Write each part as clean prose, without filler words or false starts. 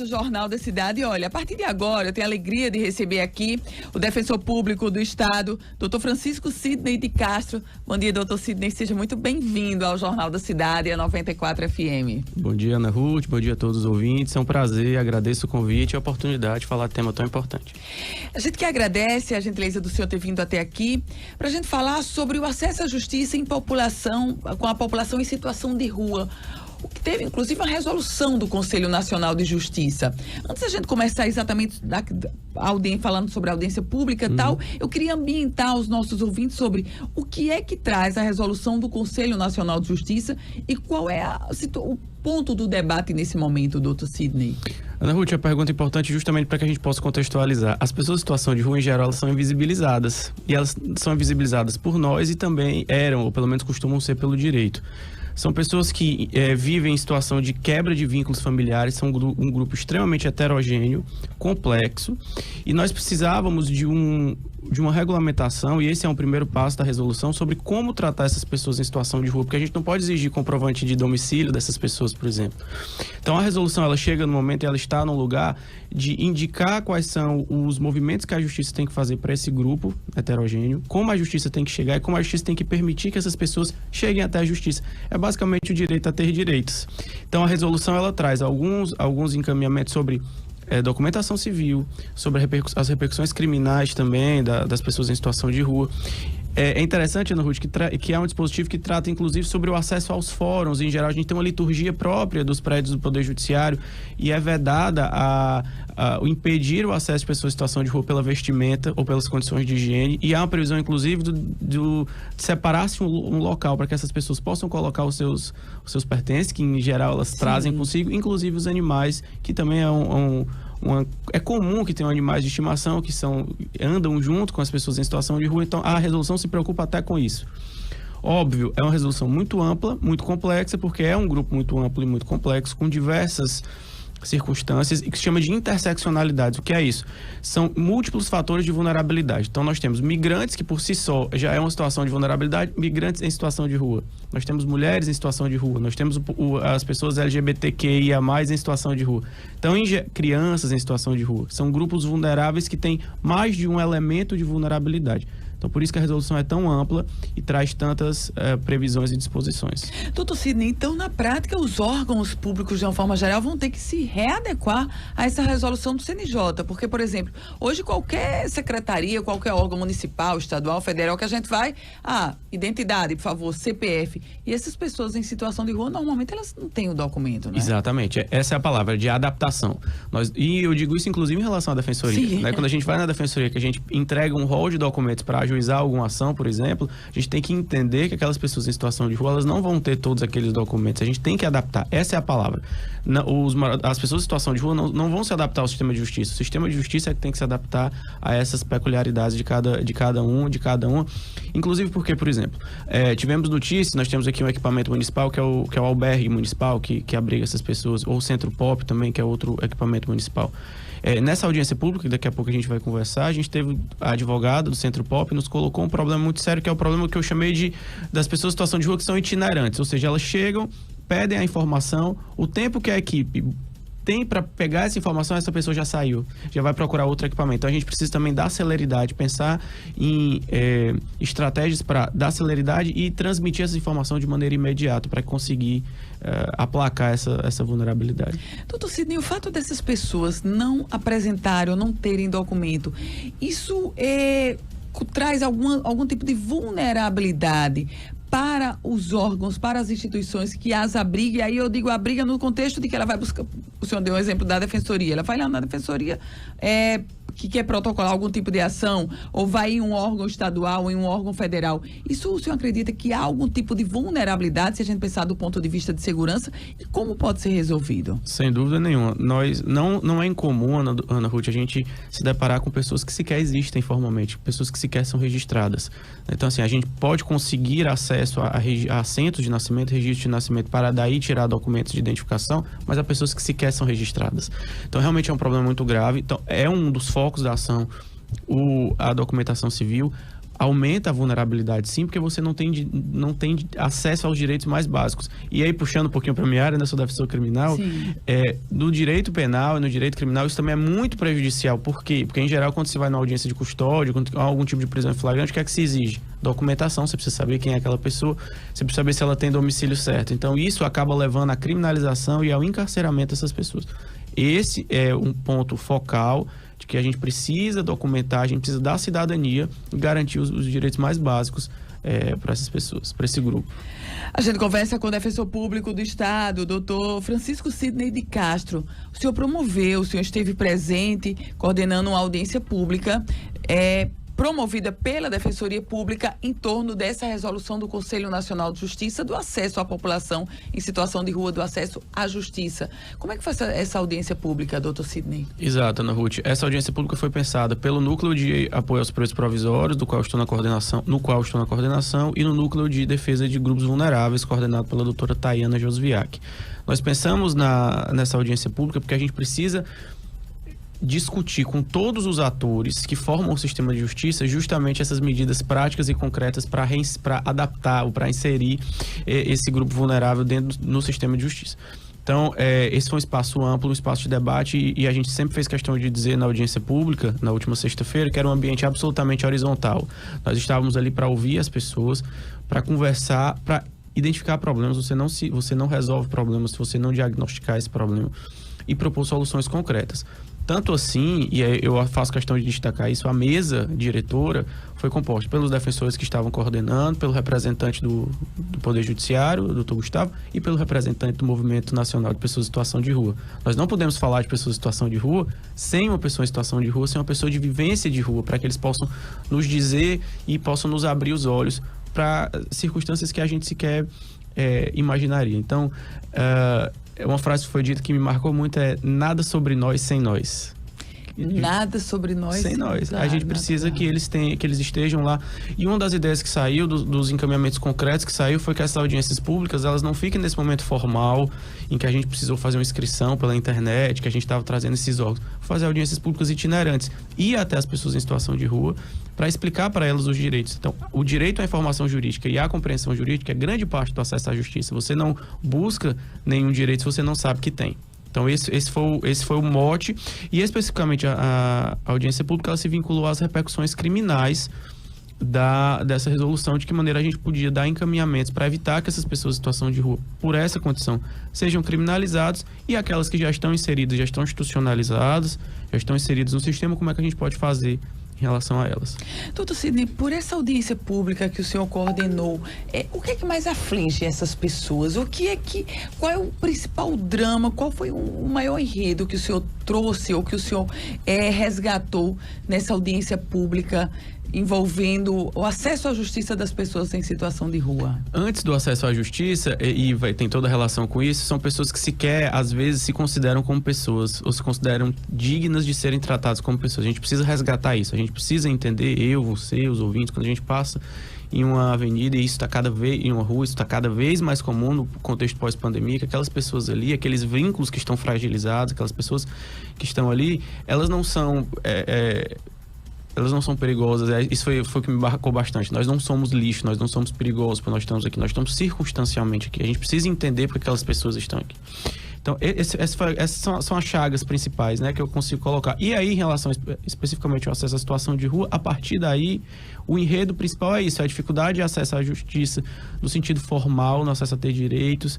O Jornal da Cidade. Olha, a partir de agora eu tenho a alegria de receber aqui o defensor público do Estado, Dr. Francisco Sidney de Castro. Bom dia, doutor Sidney, seja muito bem-vindo ao Jornal da Cidade, a 94 FM. Bom dia, Ana Ruth, bom dia a todos os ouvintes, é um prazer, agradeço o convite e a oportunidade de falar de tema tão importante. A gente que agradece a gentileza do senhor ter vindo até aqui para a gente falar sobre o acesso à justiça com a população em situação de rua. O que teve, inclusive, uma resolução do Conselho Nacional de Justiça. Antes da gente começar exatamente falando sobre a audiência pública e tal, eu queria ambientar os nossos ouvintes sobre o que é que traz a resolução do Conselho Nacional de Justiça e qual é o ponto do debate nesse momento, doutor Sidney. Ana Ruth, a pergunta é importante justamente para que a gente possa contextualizar. As pessoas em situação de rua, em geral, elas são invisibilizadas. E elas são invisibilizadas por nós e também eram, ou pelo menos costumam ser, pelo direito. São pessoas que vivem em situação de quebra de vínculos familiares, são um grupo extremamente heterogêneo, complexo, e nós precisávamos de uma regulamentação, e esse é um primeiro passo da resolução, sobre como tratar essas pessoas em situação de rua, porque a gente não pode exigir comprovante de domicílio dessas pessoas, por exemplo. Então a resolução, ela chega no momento e ela está num lugar de indicar quais são os movimentos que a justiça tem que fazer para esse grupo heterogêneo, como a justiça tem que chegar e como a justiça tem que permitir que essas pessoas cheguem até a justiça. É basicamente o direito a ter direitos. Então a resolução, ela traz alguns encaminhamentos sobre documentação civil, sobre as repercussões criminais também das pessoas em situação de rua. É interessante, Ana Ruth, que há um dispositivo que trata, inclusive, sobre o acesso aos fóruns. Em geral, a gente tem uma liturgia própria dos prédios do Poder Judiciário e é vedada impedir o acesso de pessoas em situação de rua pela vestimenta ou pelas condições de higiene. E há uma previsão, inclusive, de separar-se um local para que essas pessoas possam colocar os seus pertences, que, em geral, elas trazem consigo, inclusive os animais, que também é comum que tenham animais de estimação que andam junto com as pessoas em situação de rua, então a resolução se preocupa até com isso. Óbvio, é uma resolução muito ampla, muito complexa, porque é um grupo muito amplo e muito complexo, com diversas circunstâncias, e que se chama de interseccionalidades. O que é isso? São múltiplos fatores de vulnerabilidade. Então nós temos migrantes, que por si só já é uma situação de vulnerabilidade, migrantes em situação de rua. Nós temos mulheres em situação de rua, nós temos as pessoas LGBTQIA+, em situação de rua. Então, crianças em situação de rua. São grupos vulneráveis que têm mais de um elemento de vulnerabilidade. Então, por isso que a resolução é tão ampla e traz tantas previsões e disposições. Doutor Sidney, então, na prática, os órgãos públicos, de uma forma geral, vão ter que se readequar a essa resolução do CNJ. Porque, por exemplo, hoje qualquer secretaria, qualquer órgão municipal, estadual, federal, que a gente vai, identidade, por favor, CPF. E essas pessoas em situação de rua, normalmente, elas não têm o documento, né? Exatamente. Essa é a palavra, de adaptação. E eu digo isso, inclusive, em relação à defensoria. Né? Quando a gente vai na defensoria, que a gente entrega um rol de documentos para ajuizar alguma ação, por exemplo, a gente tem que entender que aquelas pessoas em situação de rua, elas não vão ter todos aqueles documentos. A gente tem que adaptar. Essa é a palavra. As pessoas em situação de rua não vão se adaptar ao sistema de justiça. O sistema de justiça é que tem que se adaptar a essas peculiaridades de cada um. Inclusive porque, por exemplo, tivemos notícias, nós temos aqui um equipamento municipal, que é o albergue municipal, que abriga essas pessoas, ou o Centro Pop também, que é outro equipamento municipal. Nessa audiência pública, que daqui a pouco a gente vai conversar, a gente teve a advogada do Centro Pop, nos colocou um problema muito sério, que é o problema que eu chamei das pessoas em situação de rua que são itinerantes, ou seja, elas chegam, pedem a informação, o tempo que a equipe tem para pegar essa informação, essa pessoa já saiu, já vai procurar outro equipamento. Então a gente precisa também dar celeridade, pensar em estratégias para dar celeridade e transmitir essa informação de maneira imediata para conseguir aplacar essa vulnerabilidade. Doutor Sidney, o fato dessas pessoas não apresentarem ou não terem documento, isso traz algum tipo de vulnerabilidade para os órgãos, para as instituições que as abriguem. E aí eu digo abriga no contexto de que ela vai buscar, o senhor deu um exemplo da defensoria, ela vai lá na defensoria que quer protocolar algum tipo de ação, ou vai em um órgão estadual ou em um órgão federal. Isso o senhor acredita que há algum tipo de vulnerabilidade, se a gente pensar do ponto de vista de segurança, e como pode ser resolvido? Sem dúvida nenhuma. Não é incomum, Ana Ruth, a gente se deparar com pessoas que sequer existem formalmente, pessoas que sequer são registradas. Então, assim, a gente pode conseguir acesso a assentos de nascimento, registro de nascimento, para daí tirar documentos de identificação, mas há pessoas que sequer são registradas. Então, realmente é um problema muito grave. Então, é um dos focos da ação a documentação civil. aumenta a vulnerabilidade, sim, porque você não tem acesso aos direitos mais básicos. E aí, puxando um pouquinho para a minha área, né, sou defensor criminal, no direito penal e no direito criminal, isso também é muito prejudicial. Por quê? Porque, em geral, quando você vai na audiência de custódia, quando há algum tipo de prisão em flagrante, o que é que se exige? Documentação, você precisa saber quem é aquela pessoa, você precisa saber se ela tem domicílio certo. Então, isso acaba levando à criminalização e ao encarceramento dessas pessoas. Esse é um ponto focal de que a gente precisa documentar, a gente precisa dar cidadania e garantir os direitos mais básicos para essas pessoas, para esse grupo. A gente conversa com o defensor público do Estado, o doutor Francisco Sidney de Castro. O senhor esteve presente, coordenando uma audiência pública, promovida pela Defensoria Pública em torno dessa resolução do Conselho Nacional de Justiça do acesso à população em situação de rua, do acesso à justiça. Como é que foi essa audiência pública, doutor Sidney? Exato, Ana Ruth. Essa audiência pública foi pensada pelo Núcleo de Apoio aos Presos Provisórios, no qual estou na coordenação, e no Núcleo de Defesa de Grupos Vulneráveis, coordenado pela doutora Tayana Josviak. Nós pensamos nessa audiência pública porque a gente precisa discutir com todos os atores que formam o sistema de justiça justamente essas medidas práticas e concretas para adaptar ou para inserir esse grupo vulnerável no sistema de justiça. Então, esse foi um espaço amplo, um espaço de debate e a gente sempre fez questão de dizer na audiência pública, na última sexta-feira, que era um ambiente absolutamente horizontal. Nós estávamos ali para ouvir as pessoas, para conversar, para identificar problemas. Você não resolve problemas se você não diagnosticar esse problema e propor soluções concretas. Tanto assim, e eu faço questão de destacar isso, a mesa diretora foi composta pelos defensores que estavam coordenando, pelo representante do Poder Judiciário, o doutor Gustavo, e pelo representante do Movimento Nacional de Pessoas em Situação de Rua. Nós não podemos falar de pessoas em situação de rua sem uma pessoa em situação de rua, sem uma pessoa de vivência de rua, para que eles possam nos dizer e possam nos abrir os olhos para circunstâncias que a gente sequer imaginaria. Então, uma frase que foi dita que me marcou muito nada sobre nós sem nós. Nada sobre nós sem nós. A gente precisa que eles estejam lá. E uma das ideias que saiu, dos encaminhamentos concretos que saiu, foi que essas audiências públicas, elas não fiquem nesse momento formal, em que a gente precisou fazer uma inscrição pela internet, que a gente estava trazendo esses órgãos. Fazer audiências públicas itinerantes. Ir até as pessoas em situação de rua, para explicar para elas os direitos. Então, o direito à informação jurídica e à compreensão jurídica é grande parte do acesso à justiça. Você não busca nenhum direito se você não sabe que tem. Então, esse foi o mote. E, especificamente, a audiência pública ela se vinculou às repercussões criminais dessa resolução, de que maneira a gente podia dar encaminhamentos para evitar que essas pessoas em situação de rua, por essa condição, sejam criminalizadas, e aquelas que já estão inseridas, já estão institucionalizadas, já estão inseridas no sistema, como é que a gente pode fazer em relação a elas. Doutor Sidney, por essa audiência pública que o senhor coordenou, o que é que mais aflige essas pessoas? Qual é o principal drama? Qual foi o maior enredo que o senhor trouxe ou que o senhor resgatou nessa audiência pública envolvendo o acesso à justiça das pessoas em situação de rua? Antes do acesso à justiça, tem toda a relação com isso, são pessoas que sequer, às vezes, se consideram como pessoas, ou se consideram dignas de serem tratadas como pessoas. A gente precisa resgatar isso, a gente precisa entender, você, os ouvintes, quando a gente passa em uma avenida e isso está em uma rua, isso está cada vez mais comum no contexto pós-pandemia, que aquelas pessoas ali, aqueles vínculos que estão fragilizados, aquelas pessoas que estão ali, elas não são perigosas. Isso foi o que me marcou bastante. Nós não somos lixo, nós não somos perigosos porque nós estamos aqui. Nós estamos circunstancialmente aqui. A gente precisa entender porque aquelas pessoas estão aqui. Então, essas são as chagas principais, né, que eu consigo colocar. E aí, em relação especificamente ao acesso à situação de rua, a partir daí, o enredo principal é isso, é a dificuldade de acesso à justiça no sentido formal, no acesso a ter direitos,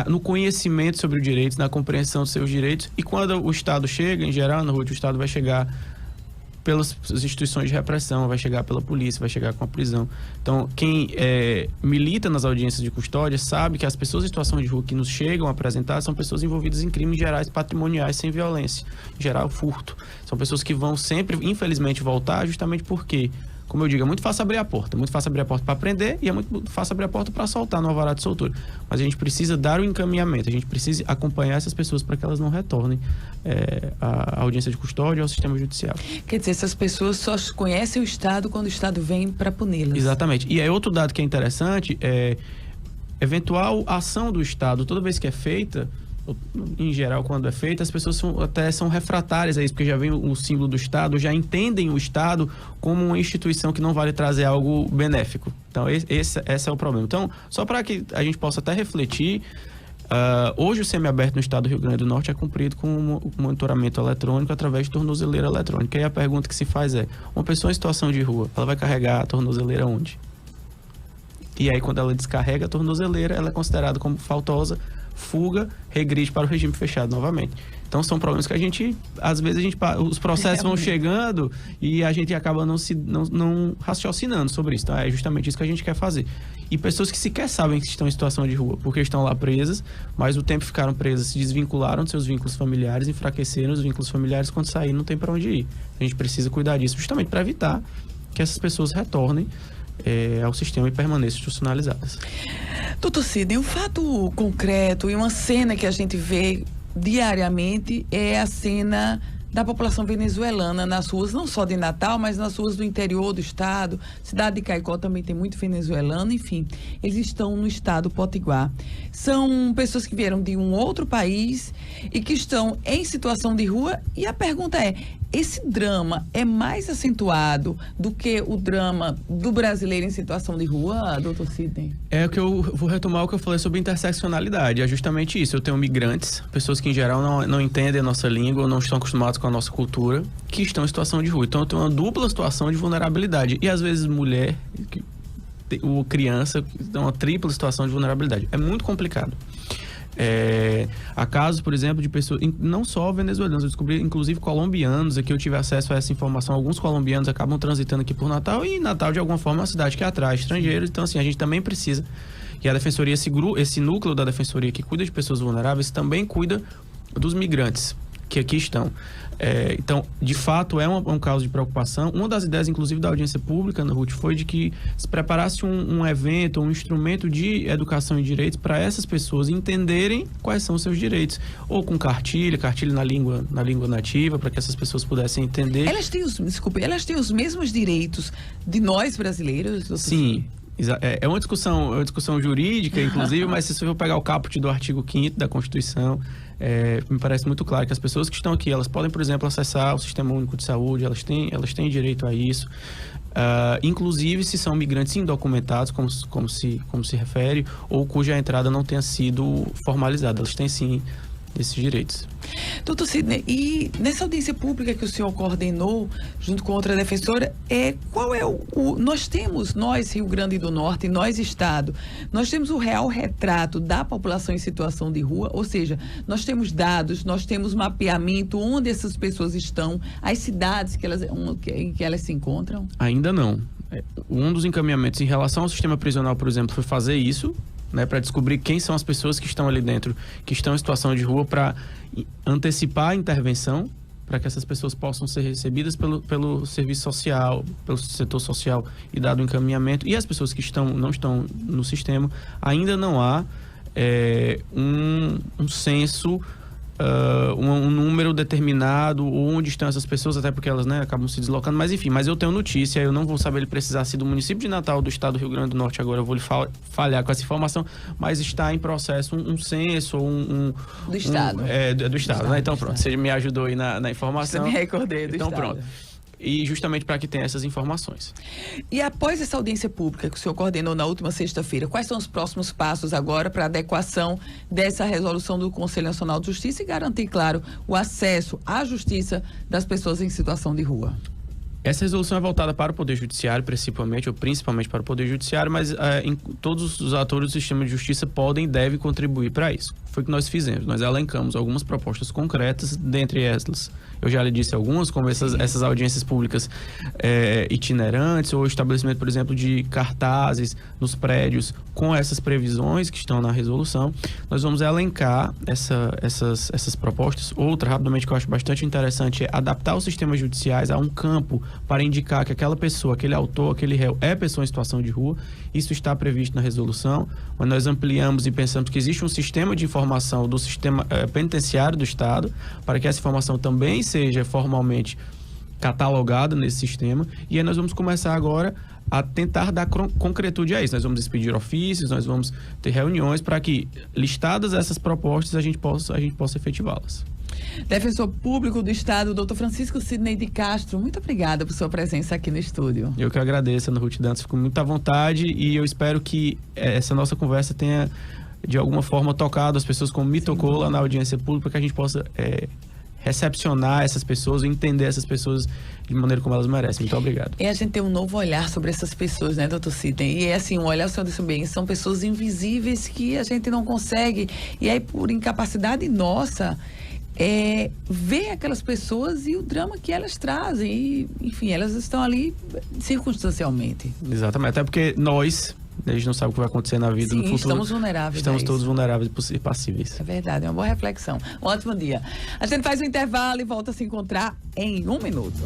no conhecimento sobre os direitos, na compreensão dos seus direitos. E quando o Estado chega, em geral, o Estado vai chegar pelas instituições de repressão, vai chegar pela polícia, vai chegar com a prisão. Então, quem milita nas audiências de custódia sabe que as pessoas em situação de rua que nos chegam a apresentar são pessoas envolvidas em crimes gerais patrimoniais sem violência, em geral furto. São pessoas que vão sempre, infelizmente, voltar justamente porque, como eu digo, é muito fácil abrir a porta. Muito fácil abrir a porta para prender e é muito fácil abrir a porta para soltar no alvará de soltura. Mas a gente precisa dar o encaminhamento, a gente precisa acompanhar essas pessoas para que elas não retornem à audiência de custódia ou ao sistema judiciário. Quer dizer, essas pessoas só conhecem o Estado quando o Estado vem para puni-las. Exatamente. E aí outro dado que é interessante eventual ação do Estado, toda vez que é feita, em geral, quando é feita, as pessoas até são refratárias a isso, porque já vem o símbolo do Estado, já entendem o Estado como uma instituição que não vale trazer algo benéfico. Então, esse é o problema. Então, só para que a gente possa até refletir, hoje o semiaberto no estado do Rio Grande do Norte é cumprido com um monitoramento eletrônico através de tornozeleira eletrônica. E aí a pergunta que se faz é, uma pessoa em situação de rua, ela vai carregar a tornozeleira onde? E aí, quando ela descarrega a tornozeleira, ela é considerada como faltosa, fuga, regride para o regime fechado novamente. Então, são problemas que às vezes, os processos vão chegando e a gente acaba não raciocinando sobre isso. Então, é justamente isso que a gente quer fazer. E pessoas que sequer sabem que estão em situação de rua, porque estão lá presas, mas o tempo ficaram presas, se desvincularam dos seus vínculos familiares, enfraqueceram os vínculos familiares, quando sair não tem para onde ir. A gente precisa cuidar disso justamente para evitar que essas pessoas retornem ao sistema e permaneçam institucionalizadas. Doutor Sidney, um fato concreto e uma cena que a gente vê diariamente é a cena da população venezuelana nas ruas, não só de Natal, mas nas ruas do interior do estado. Cidade de Caicó também tem muito venezuelano, enfim. Eles estão no estado Potiguar. São pessoas que vieram de um outro país e que estão em situação de rua. E a pergunta é, esse drama é mais acentuado do que o drama do brasileiro em situação de rua, doutor Sidney? É o que eu vou retomar o que eu falei sobre interseccionalidade. É justamente isso. Eu tenho migrantes, pessoas que em geral não entendem a nossa língua, não estão acostumados com a nossa cultura, que estão em situação de rua. Então eu tenho uma dupla situação de vulnerabilidade. E às vezes mulher ou criança, uma tripla situação de vulnerabilidade. É muito complicado. Há casos, por exemplo, de pessoas, não só venezuelanos, eu descobri inclusive colombianos, aqui eu tive acesso a essa informação, alguns colombianos acabam transitando aqui por Natal, e Natal de alguma forma é uma cidade que atrai estrangeiros, então assim, a gente também precisa, e a Defensoria, esse núcleo da Defensoria que cuida de pessoas vulneráveis, também cuida dos migrantes que aqui estão. Então, de fato, é um caso de preocupação. Uma das ideias, inclusive, da audiência pública, na RUT, foi de que se preparasse um evento, um instrumento de educação e direitos para essas pessoas entenderem quais são os seus direitos. Ou com cartilha na língua nativa, para que essas pessoas pudessem entender. Elas têm os mesmos direitos de nós brasileiros? Sim. É uma discussão jurídica, inclusive, mas se você for pegar o caput do artigo 5º da Constituição, me parece muito claro que as pessoas que estão aqui, elas podem, por exemplo, acessar o Sistema Único de Saúde, elas têm direito a isso, inclusive se são migrantes indocumentados, como se refere, ou cuja entrada não tenha sido formalizada, elas têm sim esses direitos. Doutor Sidney, e nessa audiência pública que o senhor coordenou, junto com outra defensora, qual é nós, Rio Grande do Norte, nós, Estado, nós temos o real retrato da população em situação de rua, ou seja, nós temos dados, nós temos mapeamento, onde essas pessoas estão, as cidades em que elas se encontram? Ainda não. Um dos encaminhamentos em relação ao sistema prisional, por exemplo, foi fazer isso, para descobrir quem são as pessoas que estão ali dentro, que estão em situação de rua, para antecipar a intervenção, para que essas pessoas possam ser recebidas pelo serviço social, pelo setor social e dado o encaminhamento. E as pessoas que não estão no sistema, ainda não há um censo, um número determinado, onde estão essas pessoas, até porque elas acabam se deslocando, mas enfim, eu tenho notícia, eu não vou saber ele precisar ser do município de Natal, do estado do Rio Grande do Norte, agora eu vou lhe falhar com essa informação, mas está em processo um censo, do estado. Do estado, né? Então pronto, você me ajudou aí na informação. Você me recordei do então, estado. Pronto. E justamente para que tenha essas informações. E após essa audiência pública que o senhor coordenou na última sexta-feira, quais são os próximos passos agora para a adequação dessa resolução do Conselho Nacional de Justiça e garantir, claro, o acesso à justiça das pessoas em situação de rua? Essa resolução é voltada para o Poder Judiciário, principalmente para o Poder Judiciário, mas todos os atores do sistema de justiça podem e devem contribuir para isso. Foi o que nós fizemos. Nós elencamos algumas propostas concretas, dentre elas, eu já lhe disse algumas, como essas audiências públicas itinerantes, ou estabelecimento, por exemplo, de cartazes nos prédios com essas previsões que estão na resolução. Nós vamos elencar essas propostas. Outra, rapidamente, que eu acho bastante interessante, é adaptar os sistemas judiciais a um campo para indicar que aquela pessoa, aquele autor, aquele réu é pessoa em situação de rua. Isso está previsto na resolução, mas nós ampliamos e pensamos que existe um sistema de informação do sistema penitenciário do Estado, para que essa informação também seja formalmente catalogada nesse sistema. E aí nós vamos começar agora a tentar dar concretude a isso. Nós vamos expedir ofícios, nós vamos ter reuniões para que, listadas essas propostas, a gente possa efetivá-las. Defensor Público do Estado, Dr. Francisco Sidney de Castro, muito obrigada por sua presença aqui no estúdio. Eu que agradeço, Ana Ruth Dantas, fico muito à vontade e eu espero que essa nossa conversa tenha, de alguma forma, tocado as pessoas como me tocou lá na audiência pública, para que a gente possa recepcionar essas pessoas, entender essas pessoas de maneira como elas merecem. Muito obrigado. E a gente tem um novo olhar sobre essas pessoas, né, doutor Sidney? E é assim, um olhar, o senhor disse bem, são pessoas invisíveis que a gente não consegue, e aí por incapacidade nossa, ver aquelas pessoas e o drama que elas trazem. E, enfim, elas estão ali circunstancialmente. Exatamente, até porque a gente não sabe o que vai acontecer na vida no futuro. Estamos vulneráveis. Estamos todos vulneráveis e passíveis. É verdade, é uma boa reflexão. Um ótimo dia. A gente faz um intervalo e volta a se encontrar em 1 minuto.